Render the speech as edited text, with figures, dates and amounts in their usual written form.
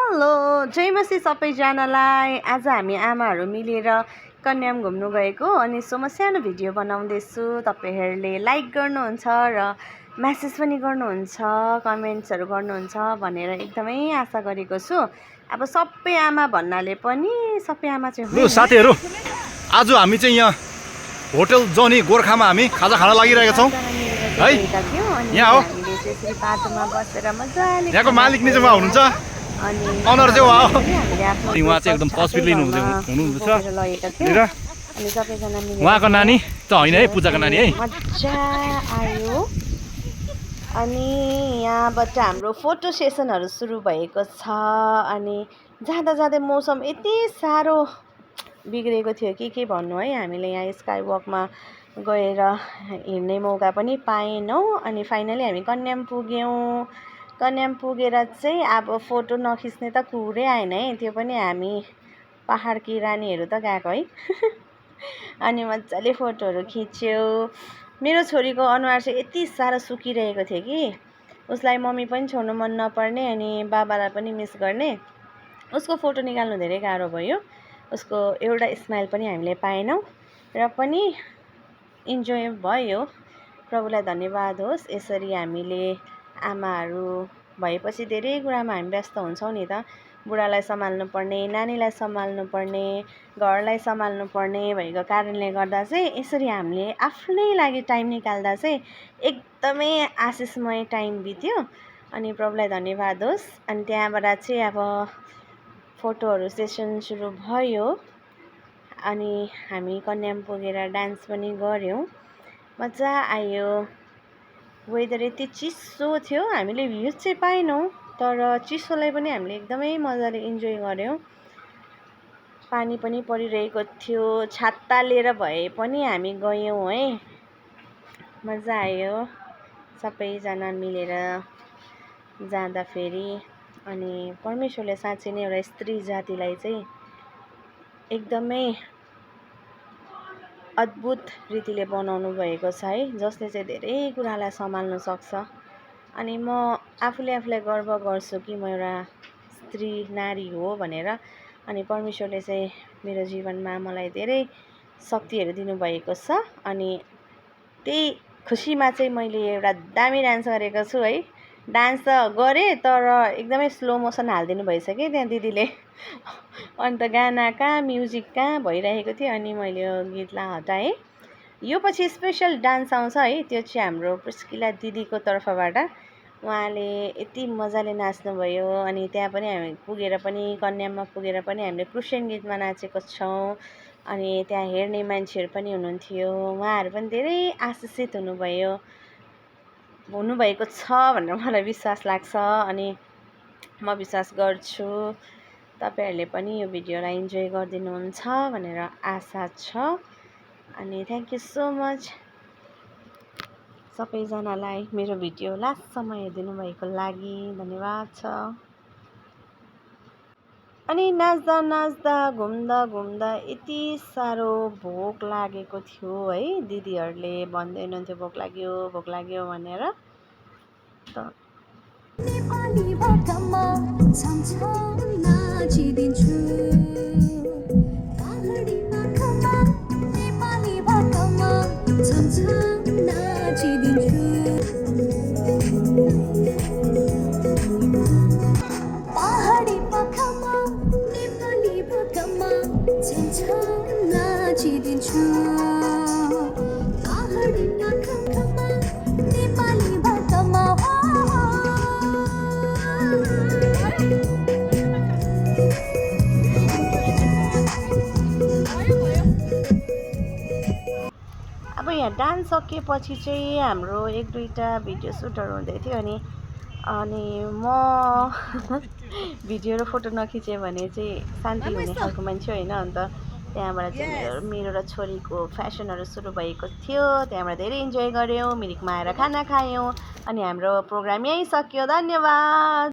Hello जय मसी सबैजनालाई। आज हामी आमाहरू मिलेर कन्याम घुम्नु गएको अनि सो म सानो भिडियो बनाउँदैछु। तपाईहरूले लाइक गर्नुहुन्छ र मेसेज पनि गर्नुहुन्छ, कमेन्ट्सहरू गर्नुहुन्छ भनेर एकदमै आशा गरेको छु। अब सबै आमा भन्नाले पनि सबै आमा चाहिँ लु साथीहरू, आज हामी चाहिँ यहाँ होटल जनी गोर्खामा हामी खाजा खान लागिरहेका छौँ है। यहाँ हो, बाटोमा बसेर मजाले यहाँको मालिक नि चाहिँ उहाँ हुनुहुन्छ, अनर चाहिँ उहाँ हो। उहाँ चाहिँ एकदम तस्बिर हुनुहुन्छ अनि सबैजना मिलेर उहाँको नानी त होइन है, पूजाको नानी है। मजा आयो। अनि यहाँबाट हाम्रो फोटो सेसनहरू सुरु भएको छ। अनि जाँदा जाँदै मौसम यति साह्रो बिग्रेको थियो के भन्नु है। हामीले यहाँ स्काई वकमा गएर हिँड्ने मौका पनि पाएनौँ। अनि फाइनली हामी कन्याम पुग्यौँ। कन्याम पुगेर चाहिँ अब फोटो नखिच्ने त कुरै आएन है। त्यो पनि हामी पहाडकी रानीहरू त गएको है। अनि मजाले फोटोहरू खिच्यो। मेरो छोरीको अनुहार चाहिँ यति साह्रो सुकिरहेको थियो कि उसलाई मम्मी पनि छोड्नु मन नपर्ने अनि बाबालाई पनि मिस गर्ने। उसको फोटो निकाल्नु धेरै गाह्रो भयो। उसको एउटा स्माइल पनि हामीले पाएनौँ र पनि इन्जोय भयो। प्रभुलाई धन्यवाद होस्। यसरी हामीले आमाहरू भएपछि धेरै कुरामा हामी व्यस्त हुन्छौँ नि त। बुढालाई सम्हाल्नु पर्ने, नानीलाई सम्हाल्नु पर्ने, घरलाई सम्हाल्नु पर्ने भएको कारणले गर्दा चाहिँ यसरी हामीले आफ्नै लागि टाइम निकाल्दा चाहिँ एकदमै आशिषमय टाइम बित्यो। अनि प्रभुलाई धन्यवाद होस्। अनि त्यहाँबाट चाहिँ अब फोटोहरू सेसन सुरु भयो। अनि हामी कन्याम पुगेर डान्स पनि गऱ्यौँ। मजा आयो। वेदर यति चिसो थियो, हामीले भ्युज चाहिँ पाएनौँ तर चिसोलाई पनि हामीले एकदमै मजाले इन्जोय गऱ्यौँ। पानी पनि परिरहेको थियो, छाता लिएर भए पनि हामी गयौँ है। मजा आयो सबैजना मिलेर जाँदाखेरि। अनि परमेश्वरले साँच्चै नै एउटा स्त्री जातिलाई चाहिँ एकदमै अद्भुत रीतिले बनाउनु भएको छ है, जसले चाहिँ धेरै कुरालाई सम्हाल्न सक्छ। अनि म आफूलाई गर्व गर्छु कि म एउटा स्त्री नारी हो भनेर। अनि परमेश्वरले चाहिँ मेरो जीवनमा मलाई धेरै शक्तिहरू दिनुभएको छ। अनि त्यही खुसीमा चाहिँ मैले एउटा दामी डान्स गरेको छु है। डान्स त गरेँ तर एकदमै स्लो मोसन हालिदिनु भएछ कि त्यहाँ दिदीले। अन्त गाना कहाँ, म्युजिक कहाँ भइरहेको थियो अनि मैले यो गीतलाई हटाएँ। यो पछि स्पेसल डान्स आउँछ है, त्यो चाहिँ हाम्रो प्रिस्किला दिदीको तर्फबाट। उहाँले यति मजाले नाच्नुभयो। अनि त्यहाँ पनि हामी पुगेर पनि कन्याममा पुगेर पनि हामीले क्रिस्चियन गीतमा नाचेको छौँ। अनि त्यहाँ हेर्ने मान्छेहरू पनि हुनुहुन्थ्यो, उहाँहरू पनि धेरै आशिषित हुनुभएको छ भनेर मलाई विश्वास लाग्छ। अनि म विश्वास गर्छु तपाईहरूले पनि यो भिडियोलाई इन्जोय गरिदिनुहुन्छ भनेर आशा छ। अनि थ्याङ्क यू सो मच सबैजनालाई मेरो भिडियो लास्टसम्म हेरिदिनु भएको लागि धन्यवाद छ। अनि नाच्दा नाच्दा घुम्दा घुम्दा यति साह्रो भोक लागेको थियो है। दिदीहरूले भन्दै हुनुहुन्थ्यो भोक लाग्यो भनेर। त अब यहाँ डान्स सकेपछि चाहिँ हाम्रो एक दुईवटा भिडियो सुटहरू हुँदै थियो। अनि म भिडियो र फोटो नखिचेँ भने चाहिँ शान्ति हुने खालको मान्छे होइन। अन्त त्यहाँबाट चाहिँ मेरो र छोरीको फेसनहरू सुरु भएको थियो। त्यहाँबाट धेरै इन्जोय गऱ्यौँ, मिरिकमा आएर खाना खायौँ। अनि हाम्रो प्रोग्राम यहीँ सक्यो। धन्यवाद।